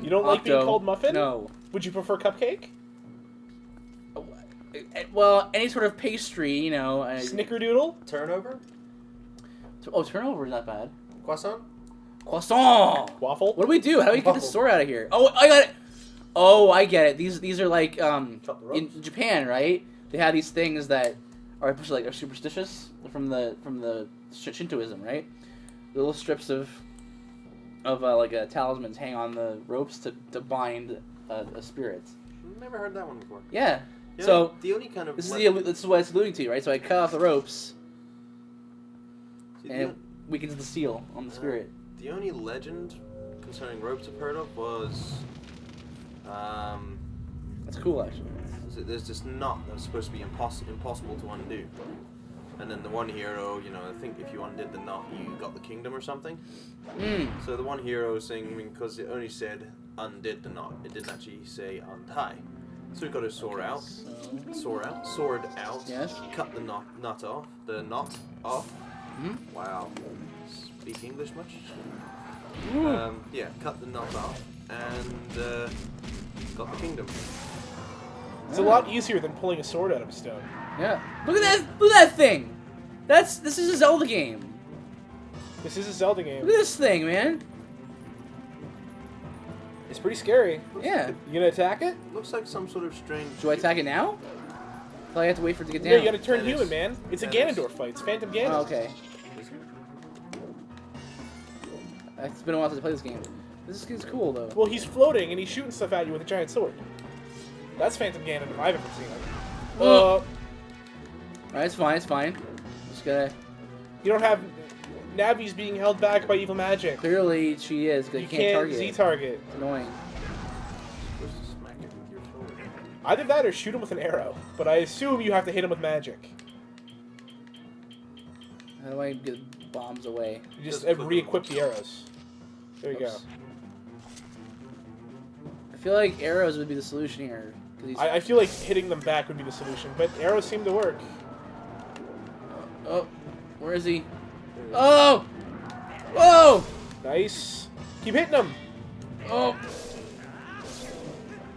You don't like being called muffin? No. Would you prefer cupcake? Well, any sort of pastry, you know. Snickerdoodle? Turnover? Oh, turnover is not bad. Croissant? Croissant! Waffle? What do we do? How do we get this sword out of here? Oh, I got it! Oh, I get it. These are like, in Japan, right? They have these things that are like are superstitious from the Shintoism, right? Little strips of like talismans hang on the ropes to bind a spirit. Never heard that one before. Yeah. Yeah, So the only kind of this is what it's alluding to, right? So I cut off the ropes, and it weakens the seal on the spirit. The only legend concerning ropes I've heard of was, That's cool, actually. there's this knot that was supposed to be impossible to undo. And then the one hero, you know, I think if you undid the knot, you got the kingdom or something. So the one hero was saying, because it only said undid the knot, it didn't actually say untie. So he got his sword out. Sword out. Yes. Cut the knot off. Wow. Speak English much? Yeah, cut the knot off and got the kingdom. It's a lot easier than pulling a sword out of a stone. Yeah. Look at that! Look at that thing! This is a Zelda game. This is a Zelda game. Look at this thing, man. It's pretty scary. Yeah. You gonna attack it? Looks like some sort of strange... Do I attack it now? I have to wait for it to get down. Yeah, you gotta turn human, man. It's a Ganondorf fight. It's Phantom Ganon. Oh, okay. It's been a while since I played this game. This is cool, though. Well, he's floating and he's shooting stuff at you with a giant sword. That's Phantom Ganon if I've ever seen it. Alright, it's fine, it's fine. Just gotta... You don't have... Navi's being held back by evil magic. Clearly, she is, because You you can't target Z-target. It's annoying. Smack it with your sword. Either that or shoot him with an arrow. But I assume you have to hit him with magic. How do I get bombs away? You just re-equip the arrows. There you go. I feel like arrows would be the solution here. I feel like hitting them back would be the solution, but arrows seem to work. Oh, where is he? Oh! Whoa! Nice. Keep hitting him. Oh!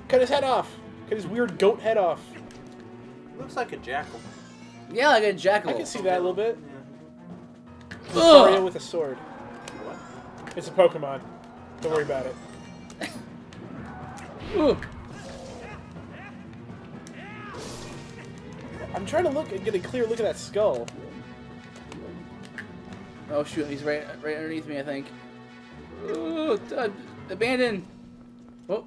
Cut his head off. Cut his weird goat head off. Looks like a jackal. Yeah, like a jackal. I can see that a little bit. Yeah. Mario with a sword. What? It's a Pokemon. Don't worry about it. Ooh. I'm trying to get a clear look at that skull. Oh shoot, he's right underneath me, I think. Ooh, abandoned. Oh.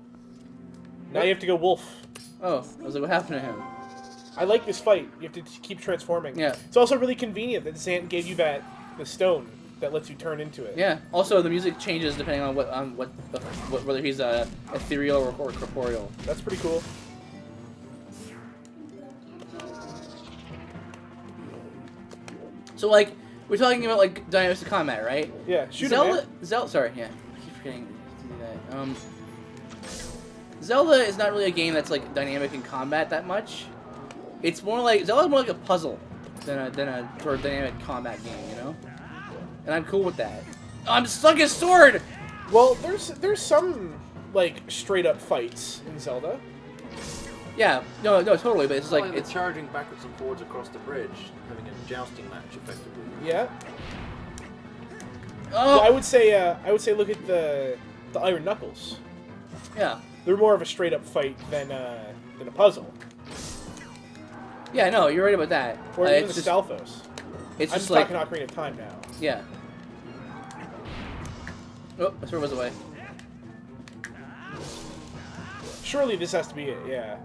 Now you have to go wolf. Oh, I was like, what happened to him? I like this fight. You have to keep transforming. Yeah. It's also really convenient that Zant gave you the stone that lets you turn into it. Yeah. Also, the music changes depending on whether he's ethereal or corporeal. That's pretty cool. So like, we're talking about like dynamics of combat, right? Yeah. Shoot him, man. Zelda. Sorry, yeah. I keep forgetting to do that. Zelda is not really a game that's like dynamic in combat that much. It's more like Zelda's more like a puzzle than a sort of dynamic combat game, you know. And I'm cool with that. I'm stuck his sword. Well, there's some like straight up fights in Zelda. Yeah, no, totally. But it's like it's charging backwards and forwards across the bridge, having a jousting match, effectively. Yeah. Oh. Well, I would say look at the Iron Knuckles. Yeah. They're more of a straight up fight than a puzzle. Yeah, no, you're right about that. Or even it's the just, Stalfos. It's I'm just just like talking Ocarina of Time now. yeah. Oh, my sword was away. Surely this has to be it. Yeah.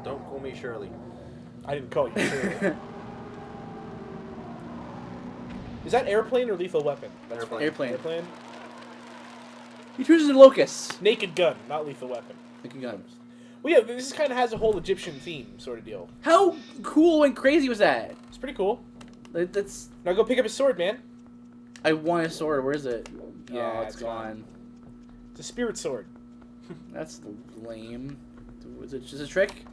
Don't call me Shirley. I didn't call you Shirley. Is that airplane or lethal weapon? That's Airplane. Airplane. Airplane. He chooses a locust. Naked gun, not lethal weapon. Naked gun. Well, yeah, this kind of has a whole Egyptian theme sort of deal. How cool and crazy was that? It's pretty cool. That's. Now go pick up his sword, man. I want a sword. Where is it? Yeah, Oh, it's gone. It's a spirit sword. That's lame. Is it just a trick?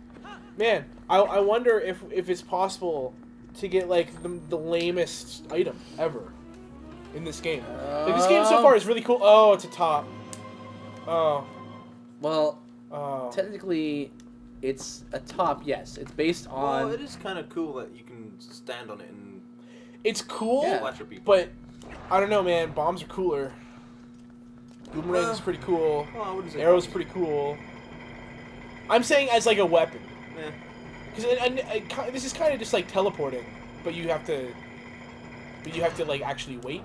Man, I wonder if it's possible to get like the lamest item ever in this game. Like, this game so far is really cool. Oh, it's a top. Oh. Well, Oh. technically, it's a top. Yes, it's based on. Well, it is kind of cool that you can stand on it and It's cool, Yeah. splatter people. but I don't know, man. Bombs are cooler. Boomerang is pretty cool. Well, I wouldn't say Arrow's bombs. pretty cool. I'm saying as like a weapon. Eh. Because this is kind of just like teleporting, but you have to like actually wait.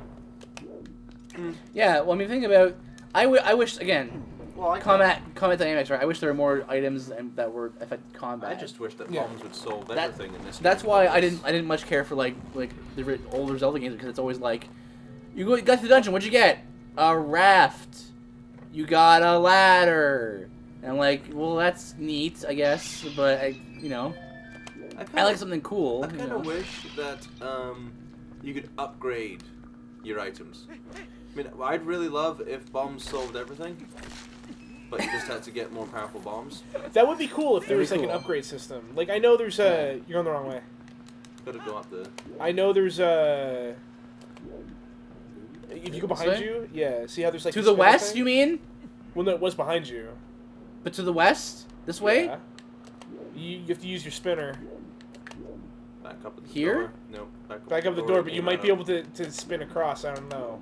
Yeah. Well, I mean, think about. I wish again. Well, Combat dynamics, right? I wish there were more items that were affect combat. I just wish that Yeah. bombs would solve That- everything in this. That's game, why I because- didn't much care for like the older Zelda games, because it's always like, you got to the dungeon. What'd you get? A raft. You got a ladder. And I'm like, well, that's neat, I guess, but I like something cool. I kind of wish that you could upgrade your items. I mean, I'd really love if bombs solved everything, but you just had to get more powerful bombs. That would be cool if there That'd was be like an cool. upgrade system. Like I know there's a. You're going the wrong way. Gotta go up the. I know there's a. If you go This behind way? you, yeah. See how there's like To the the spinner west, thing? you mean? Well, no, it was behind you. But to the west, this way. Yeah. You have to use your spinner. Back up at the Here? door. No, Back up the door, but you might be able to spin across. I don't know.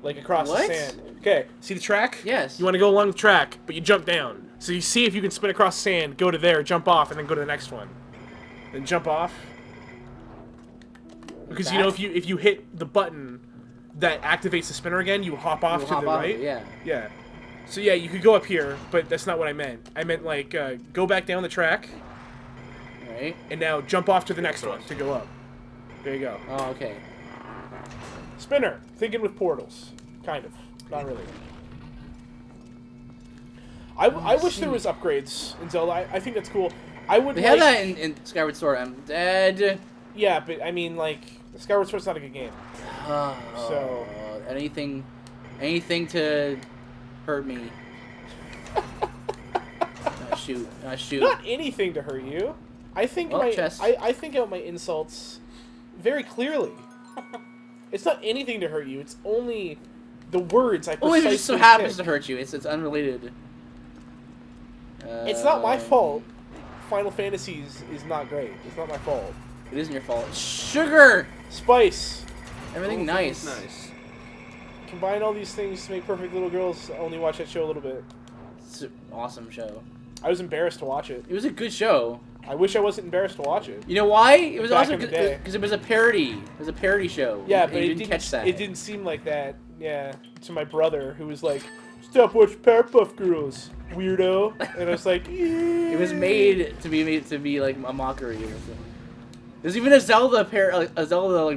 Like across What? the sand. Okay, see the track? Yes. You want to go along the track, but you jump down. So you see if you can spin across the sand, go to there, jump off, and then go to the next one. Then jump off. Because you know Back? if you hit the button that activates the spinner again, you hop off You'll to hop the off, right. Yeah. Yeah. So yeah, you could go up here, but that's not what I meant. I meant like go back down the track, Right. and now jump off to the next one to go up. There you go. Oh, okay. Spinner. Thinking with portals. Kind of. Not really. I wish there was upgrades in Zelda. I think that's cool. I would They like, have that in Skyward Sword. I'm dead. Yeah, but I mean, like, Skyward Sword's not a good game. So- anything to hurt me. Shoot. Shoot. Not anything to hurt you. I think Oh, chest. I think out my insults very clearly. It's not anything to hurt you. It's only the words I Only if precisely it just so happens pick. to hurt you. It's unrelated. It's not my fault. Final Fantasies is not great. It's not my fault. It isn't your fault. Sugar! Spice. Everything nice. Nice. Combine all these things to make perfect little girls only watch that show a little bit. It's an awesome show. I was embarrassed to watch it. It was a good show. I wish I wasn't embarrassed to watch it. You know why? It was Back awesome in the day. because it was a parody. It was a parody show. Yeah, And but you it didn't catch that. It didn't seem like that. Yeah, to my brother who was like, "Stop watching Powerpuff Girls, weirdo," and I was like, It was made to be like a mockery or something. There's even a Zelda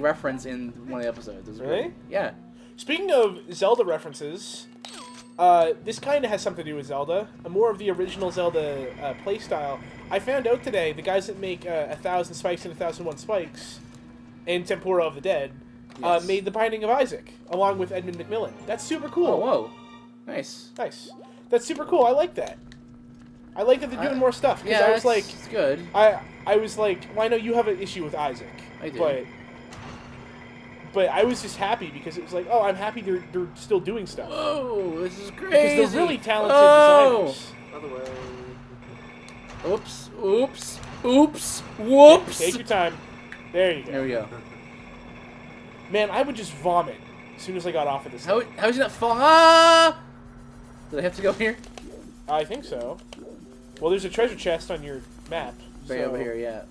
reference in one of the episodes. It was Really? great. Yeah. Speaking of Zelda references, this kind of has something to do with Zelda. More of the original Zelda playstyle. I found out today the guys that make 1,000 Spikes and 1,001 Spikes and Tempura of the Dead Yes. made The Binding of Isaac along with Edmund McMillan. That's super cool. Oh, whoa. Nice. Nice. That's super cool. I like that. I like that they're doing more stuff because Yeah, I was like, it's good. I was like, well, I know you have an issue with Isaac. I do. But I was just happy because it was like, oh, I'm happy they're still doing stuff. Whoa, this is Because crazy. they're really talented Oh. designers. Other way. Oops. Oops. Oops. Whoops. Take your time. There you go. There we go. Man, I would just vomit as soon as I got off of this thing. How's he not fall? Ah! Do I have to go here? I think so. Well, there's a treasure chest on your map. Right so over here, yeah.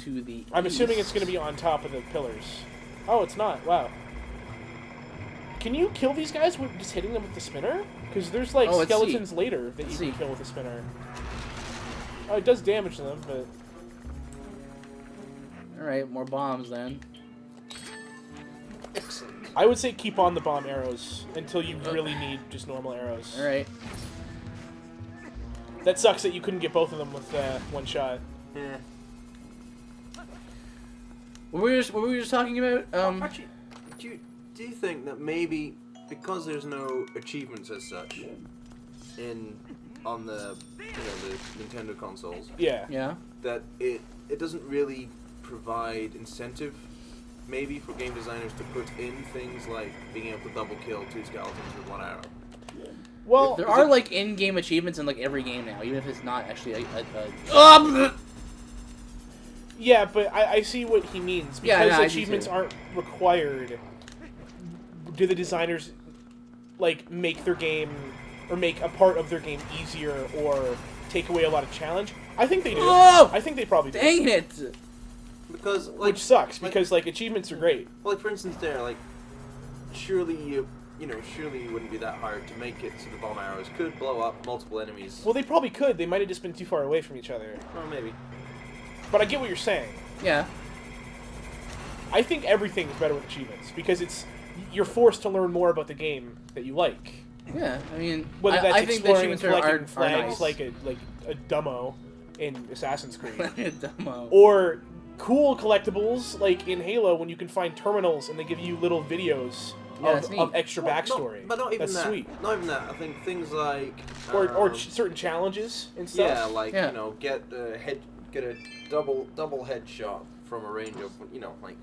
To the I'm assuming east. it's going to be on top of the pillars. Oh, it's not. Wow. Can you kill these guys with just hitting them with the spinner? Because there's like Oh, let's skeletons later that Let's you can see. kill with a spinner. Oh, it does damage to them, but Alright, more bombs then. Excellent. I would say keep on the bomb arrows until you really need just normal arrows. Alright. That sucks that you couldn't get both of them with one shot. Yeah. What were we just talking about? Actually, do you think that maybe because there's no achievements as such on the the Nintendo consoles, Yeah. Yeah. that it doesn't really provide incentive maybe for game designers to put in things like being able to double kill 2 skeletons with 1 arrow? Well, There are like in-game achievements in like every game now, even if it's not actually a yeah, but I see what he means. Because Yeah, no, I do achievements too. aren't required, do the designers, like, make their game, or make a part of their game easier, or take away a lot of challenge? I think they do. Oh! I think they probably do. Dang it! Because like, Which sucks, because, like, achievements are great. like for instance, there, like, surely you wouldn't be that hard to make it so the bomb arrows could blow up multiple enemies. Well, they probably could. They might have just been too far away from each other. Well, maybe. But I get what you're saying. Yeah. I think everything is better with achievements, because you're forced to learn more about the game that you like. Yeah, I mean, Whether that's I think the exploring and achievements are collecting flags nice. like a dumbo in Assassin's Creed. a demo. Or cool collectibles like in Halo when you can find terminals and they give you little videos Yeah, that's neat. of extra Well, backstory. but not even that's that. sweet. Not even that. I think things like Certain challenges and stuff. yeah, like Yeah. get a double headshot from a range of like You know, like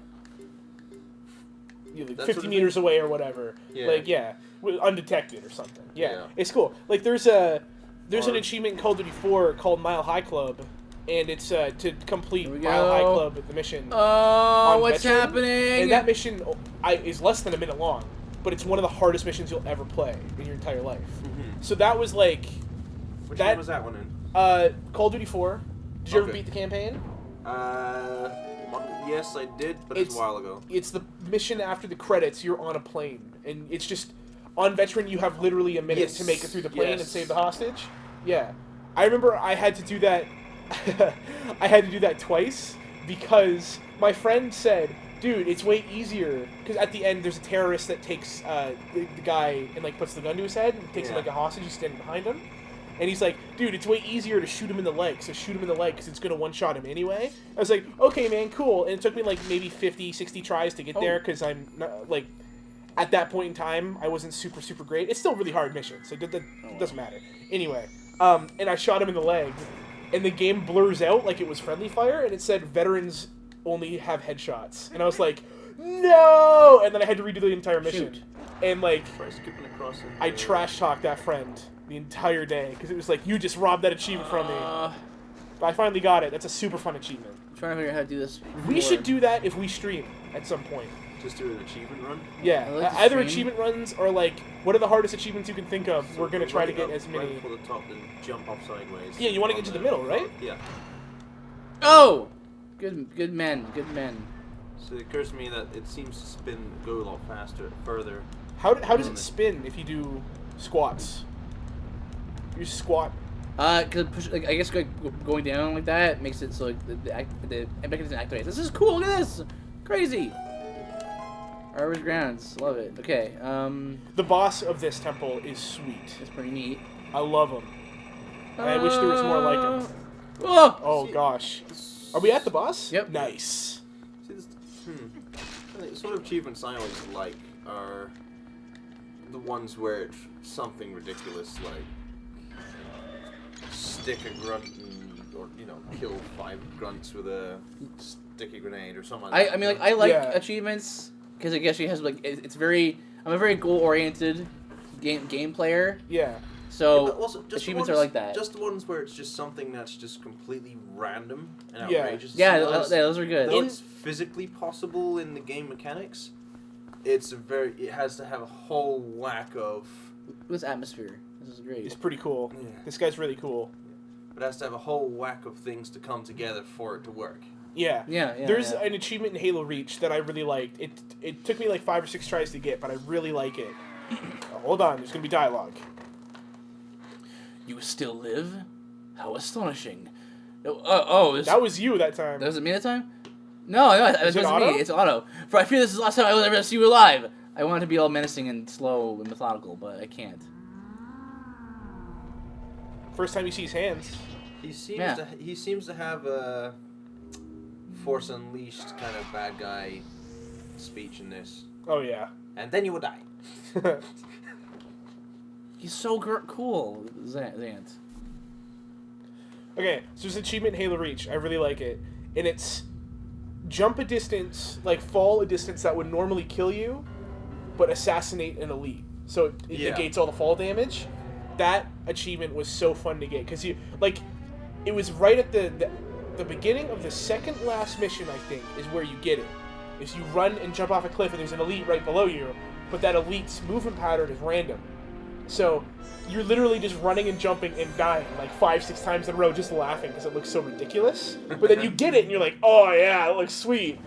that 50 sort of meters away or whatever. Yeah. Like undetected or something. Yeah, Yeah. it's cool. Like there's an Or- achievement in Call of Duty 4 called Mile High Club, and it's to complete Here we Mile High go. Club the mission. Oh, on what's Veteran, happening? And that mission is less than a minute long, but it's one of the hardest missions you'll ever play in your entire life. So that was like which that- one was that one in? Call of Duty 4. Did you ever Okay. beat the campaign? Yes, I did, but it's a while ago. It's the mission after the credits. You're on a plane, and it's just on Veteran. You have literally a minute to make it through the plane and Yes. save the hostage. Yeah, I remember I had to do that. I had to do that twice because my friend said, "Dude, it's way easier." Because at the end, there's a terrorist that takes the guy and like puts the gun to his head and takes him Yeah. like a hostage. He's standing behind him. And he's like, dude, it's way easier to shoot him in the leg, so shoot him in the leg, because it's going to one-shot him anyway. I was like, okay, man, cool. And it took me, like, maybe 50, 60 tries to get there, because I'm, not, like, at that point in time, I wasn't super, super great. It's still a really hard mission, so it doesn't matter. Anyway, and I shot him in the leg, and the game blurs out like it was friendly fire, and it said, veterans only have headshots. And I was like, no! And then I had to redo the entire mission. Shoot. And, like, Try skipping across it. I trash-talked that friend the entire day because it was like, you just robbed that achievement from me. But I finally got it. That's a super fun achievement. I'm trying to figure out how to do this. We more. should do that if we stream at some point. Just do an achievement run. Yeah, I like to either stream. achievement runs or like, what are the hardest achievements you can think of? We're gonna try to get as many. Right for the top, then jump off sideways. Yeah, you want to get to the middle, right? Yeah. Oh, good men. Mm-hmm. So it occurs to me that it seems to go a lot further. How does it spin if you do squats? You squat. Cause push, like, I guess going down like that makes it so like the mechanism activates. This is cool. Look at this, crazy. Arbor's grounds, love it. Okay, The boss of this temple is sweet. that's pretty neat. I love him. And I wish there was more like him. Oh, Oh See, gosh. Are we at the boss? Yep. Nice. See this? I think the sort of achievements I always like are the ones where it's something ridiculous like stick a grunt or kill 5 grunts with a sticky grenade or something. I mean, like, I like Yeah. achievements because I guess she has like it's very. I'm a very goal oriented game player, Yeah. so but also, just the achievements ones, are like that. Just the ones where it's just something that's just completely random and Yeah. outrageous. Yeah, Those- those are good. Though it's physically possible in the game mechanics, it has to have a whole whack of. This atmosphere, this is great. It's pretty cool. Yeah. This guy's really cool. It has to have a whole whack of things to come together for it to work. Yeah. Yeah. There's yeah. an achievement in Halo Reach that I really liked. It took me like 5 or 6 tries to get, but I really like it. Hold on, there's gonna be dialogue. You still live? How astonishing! Oh, That was you that time. that was it me that time? No, it Is it wasn't me. Otto? It's Otto. For I fear this is the last time I will ever see you alive. I want to be all menacing and slow and methodical, but I can't. First time you see his hands. He seems Yeah. he seems to have a Force Unleashed kind of bad guy speech in this. Oh yeah. And then you will die. He's so cool, Zant. Okay, so there's an achievement in Halo Reach. I really like it. And it's jump a distance, like fall a distance that would normally kill you, but assassinate an elite. So it Yeah. negates all the fall damage. that achievement was so fun to get because you like, it was right at the beginning of the second last mission. I think is where you get it. Is you run and jump off a cliff and there's an elite right below you, but that elite's movement pattern is random. So you're literally just running and jumping and dying like 5-6 times in a row, just laughing because it looks so ridiculous. But then you get it and you're like, oh yeah, it looks sweet.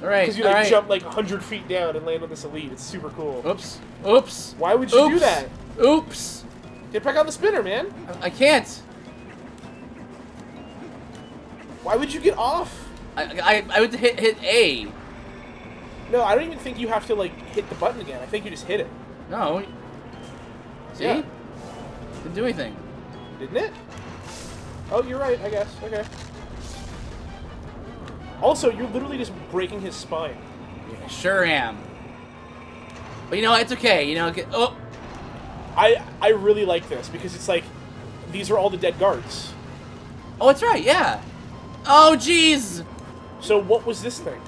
All right. Because you like jump like 100 feet down and land on this elite. It's super cool. Oops. Oops. Why would you do that? Oops. Get back on the spinner, man. I can't. Why would you get off? I would hit A. No, I don't even think you have to like hit the button again. I think you just hit it. No. See? Yeah. Didn't do anything. Didn't it? Oh, you're right, I guess. Okay. Also, you're literally just breaking his spine. Yeah, sure am. But you know, it's okay. You know, oh. I really like this because it's like, these are all the dead guards. Oh, that's right, yeah. Oh, jeez. So what was this thing?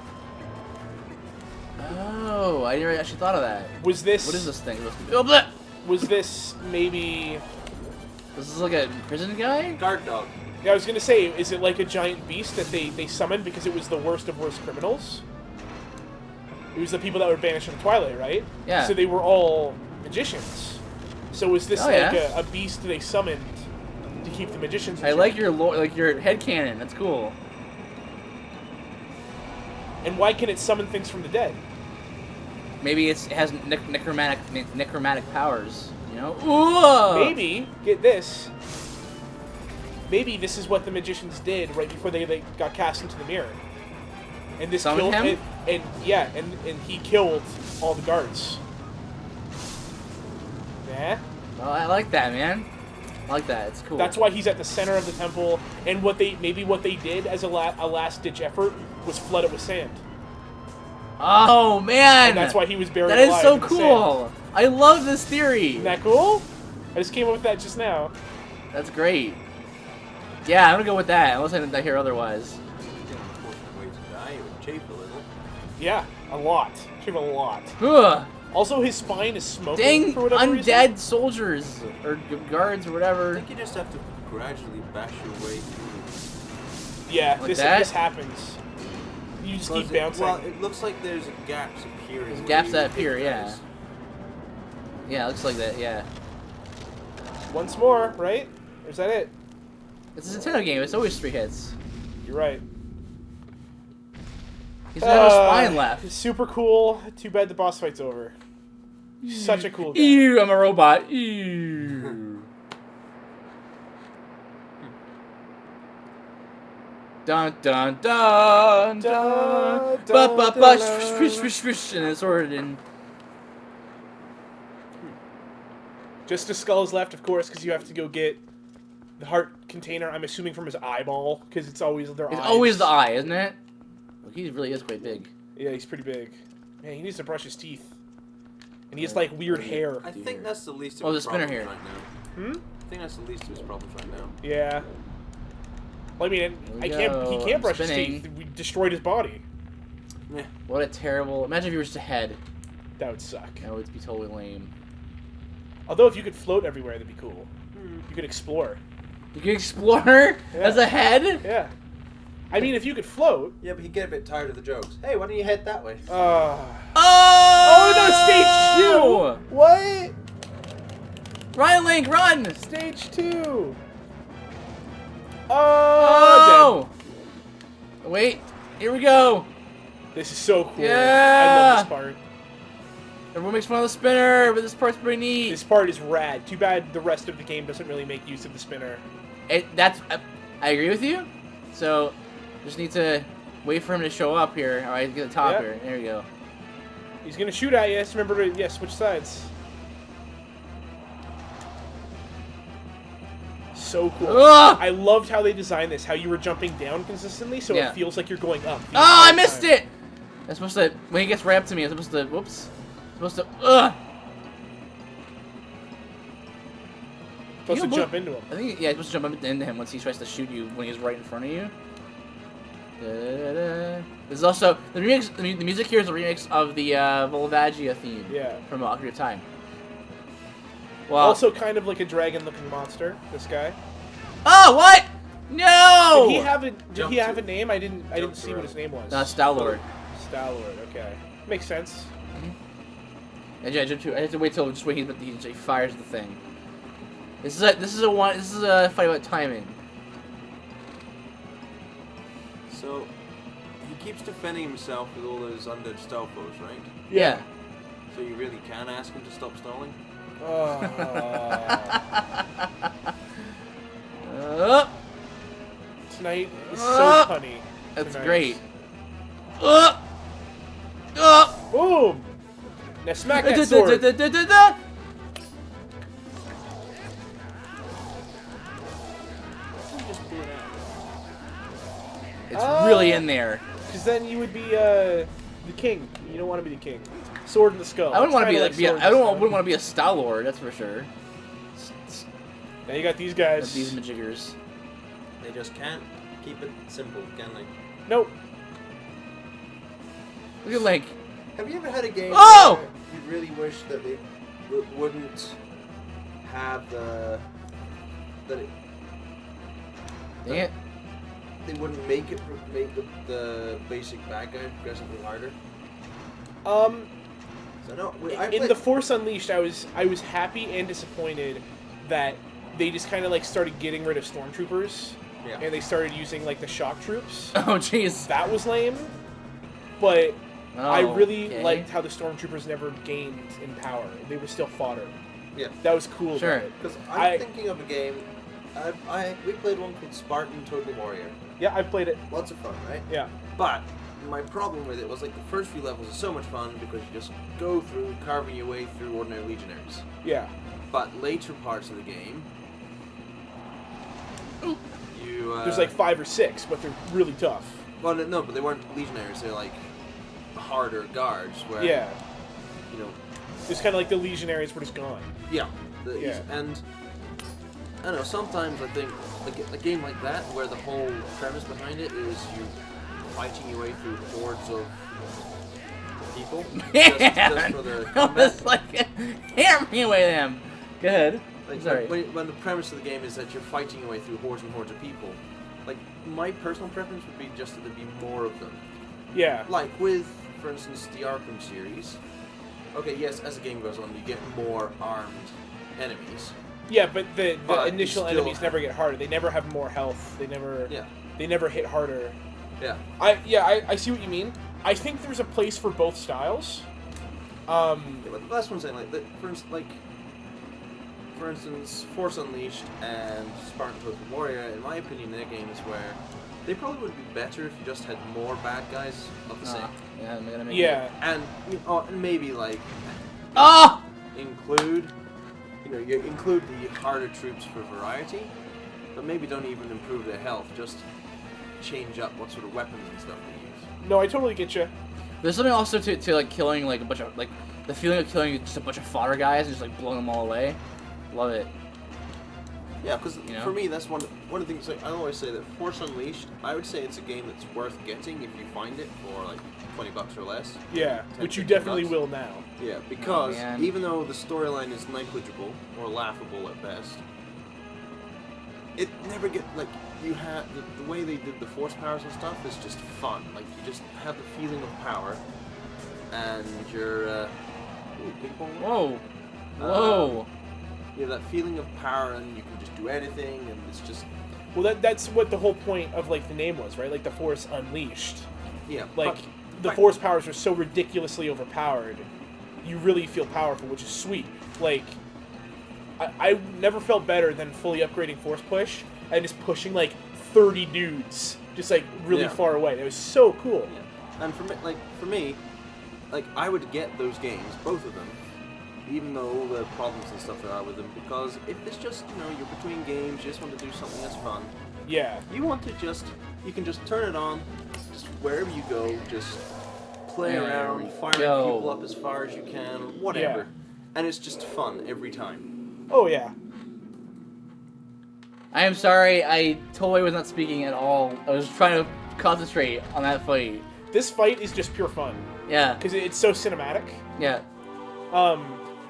Oh, I never actually thought of that. Was this... What is this thing? Oh, bleh. Was this maybe... This is like a prison guy? Guard dog. Yeah, I was gonna say, is it like a giant beast that they summoned because it was the worst of worst criminals? It was the people that were banished from Twilight, right? Yeah. So they were all magicians. So was this like yeah. a beast they summoned to keep the magicians in I check? like your headcanon. That's cool. And why can it summon things from the dead? Maybe it has necromantic powers. You know? Ooh! Maybe, get this, maybe this is what the magicians did right before they got cast into the mirror. And this Summon killed him? And he killed all the guards. Yeah. Well, I like that, man. I like that. It's cool. That's why he's at the center of the temple. And what they did as a last ditch effort was flood it with sand. Oh man! And that's why he was buried That is alive so in the cool. sand. I love this theory. Isn't that cool? I just came up with that just now. That's great. Yeah, I'm gonna go with that. Unless I hear otherwise. Yeah, a lot. Shave a lot. Ugh. Also, his spine is smoking Dang for whatever undead reason. soldiers or guards or I whatever. think you just have to gradually bash your way through. Yeah, Like this that? happens. You just keep It, bouncing. well, it looks like there's gaps appearing. There's where gaps you that hit appear, yeah. those. Yeah, it looks like that. Yeah. Once more, right? Or is that it? It's a Nintendo game. It's always 3 hits. You're right. He's got no spine left. Super cool. Too bad the boss fight's over. Such a cool guy. Ew, I'm a robot. Ew. Dun dun dun dun. Dun, Ba dun, ba ba. dun. Swish swish swish, and it's ordered in. Just a skull is left, of course, because you have to go get the heart container. I'm assuming from his eyeball, because it's always their eyes. It's always the eye, isn't it? Look, he really is quite big. Yeah, he's pretty big. Man, he needs to brush his teeth. And he has like weird hair. I think that's the least of Oh, his the spinner problems here. right now. Hmm? I think that's the least of his problems right now. Yeah. Well, I mean, we I can't. He go. can't I'm brush his spinning. teeth. We destroyed his body. Yeah. What a terrible. Imagine if you were just a head. That would suck. That would be totally lame. Although if you could float everywhere, that'd be cool. You could explore. You can explore Yeah. as a head? Yeah. I mean, if you could float. Yeah, but he'd get a bit tired of the jokes. Hey, why don't you head that way? Oh! Oh no! Stage 2. What? Run, Link, run! Stage 2. Oh! Wait, here we go. This is so cool. I Yeah. love this part. Everyone makes fun of the spinner, but this part's pretty neat. This part is rad. Too bad the rest of the game doesn't really make use of the spinner. I agree with you. So, just need to wait for him to show up here. All right, get the top Yep. here. There we go. He's gonna shoot at you. Just remember to switch sides. So cool. Ugh! I loved how they designed this. How you were jumping down consistently, so Yeah. it feels like you're going up. Oh, I missed it! I'm supposed to, when he gets right up to me, I'm supposed to, whoops. Supposed to, Supposed to jump into him. I think, yeah, you're supposed to jump into him once he tries to shoot you when he's right in front of you. Da-da-da. This is also, the remix, the music here is a remix of the Volvagia theme. Yeah. From Ocarina of Time. Wow. Also kind of like a dragon-looking monster, this guy. Oh, what? No! Did he have a name? I didn't see what his name was. Star-Lord. Star-Lord, okay. Makes sense. And yeah, jump too. I have to wait till he fires the thing. This is a fight about timing. So, he keeps defending himself with all those undead stealth foes, right? Yeah. So you really can ask him to stop stalling? Tonight is so funny. That's Tonight. great. Boom! Now smack that sword. It's really in there. Because then you would be the king. You don't want to be the king. Sword in the skull. I wouldn't want to It's be kinda like, like sword in the wouldn't skull. want to be a Star-Lord, that's for sure. Now you got these guys. These majiggers. They just can't keep it simple, can they? Nope. Look at Link. Have you ever had a game Oh! where you really wish that they wouldn't have Dang it. they wouldn't make the basic bad guy progressively harder? So no, In The Force Unleashed, I was happy and disappointed that they just kind of like started getting rid of stormtroopers, and they started using like the shock troops. Oh, jeez. That was lame, but I really okay. liked how the stormtroopers never gained in power. They were still fodder. Yeah, That was cool. Sure. About it. because I'm thinking of a game. We played one called Spartan Total Warrior. Yeah, I played it. Lots of fun, right? Yeah. But my problem with it was like the first few levels are so much fun because you just go through carving your way through ordinary legionaries. Yeah. But later parts of the game, you There's like 5 or 6, but they're really tough. well, no, but they weren't legionaries. They're like harder guards. Where Yeah. you know, It's kind of like the legionaries were just gone. yeah, Yeah. and I don't know. Sometimes I think a game like that, where the whole premise behind it is you fighting your way through hordes of people, just for the I combat. was like, hammer me away them. Go ahead. Like, Sorry. when the premise of the game is that you're fighting your way through hordes and hordes of people, like my personal preference would be just that there be more of them. Yeah. Like with, for instance, the Arkham series. Okay, yes, as the game goes on, you get more armed enemies. Yeah, but the But you initial still enemies have- never get harder. They never have more health. They never hit harder. Yeah. I see what you mean. I think there's a place for both styles. Yeah, but that's what I'm saying. Like, for instance, Force Unleashed and Spartan Total Warrior, in my opinion, they're games where they probably would be better if you just had more bad guys of the same. Yeah, I'm gonna make Yeah. And and maybe like Oh! include the harder troops for variety, but maybe don't even improve their health. Just change up what sort of weapons and stuff they use. No, I totally get you. There's something also to like killing like a bunch of like the feeling of killing just a bunch of fodder guys and just like blowing them all away. Love it. Yeah, because You know? for me, that's one of the things. Like, I always say that Force Unleashed, I would say it's a game that's worth getting if you find it for like $20 or less. Yeah, which you 10, definitely $15. will now. Yeah, because man. even though the storyline is negligible or laughable at best, it never get like you have the way they did the force powers and stuff is just fun. Like you just have the feeling of power, and you're ooh, ping pong. Whoa. Whoa. You have that feeling of power, and you can just do anything, and it's just Well, that's what the whole point of like the name was, right? Like the Force Unleashed. yeah. Like the but- Force powers are so ridiculously overpowered, you really feel powerful, which is sweet. Like I never felt better than fully upgrading Force Push and just pushing like 30 dudes just like really Yeah. far away. It was so cool. Yeah. And for me, I would get those games, both of them, even though all the problems and stuff there are with them, because if it's just, you're between games, you just want to do something that's fun, Yeah. you can just turn it on, just wherever you go, just play There around, we fire go. people up as far as you can, whatever. Yeah. And it's just fun every time. Oh yeah. I am sorry, I totally was not speaking at all. I was trying to concentrate on that fight. This fight is just pure fun Yeah. because it's so cinematic. Yeah.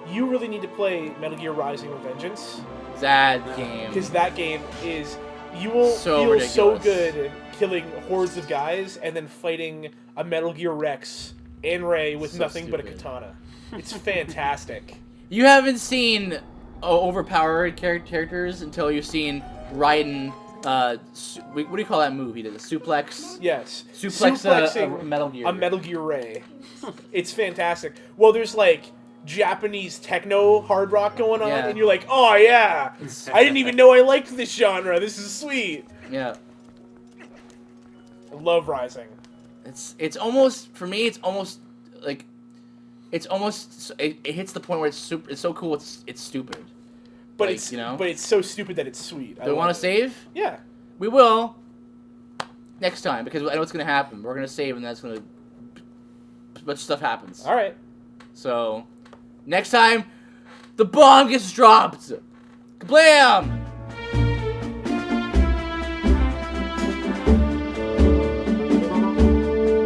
you really need to play Metal Gear Rising: Revengeance. That game. Because that game is, you will So feel ridiculous. so good killing hordes of guys and then fighting a Metal Gear Rex and Ray with So nothing but a stupid. katana. It's fantastic. You haven't seen overpowered characters until you've seen Raiden. What do you call that move he did? A suplex. Yes. Suplexing a Metal Gear. A Metal Gear Ray. It's fantastic. Well, there's like Japanese techno hard rock going on, Yeah. and you're like, oh yeah, I didn't even know I liked this genre. This is sweet. Yeah. I love Rising. It's almost, for me, it's almost like, it hits the point where it's so cool it's stupid. But Like, it's you know? but it's so stupid that it's sweet. Do we want to save? Yeah. We will. Next time, because I know what's gonna happen. We're gonna save, and that's gonna, a bunch of stuff happens. All right. So, next time, the bomb gets dropped. Kablam!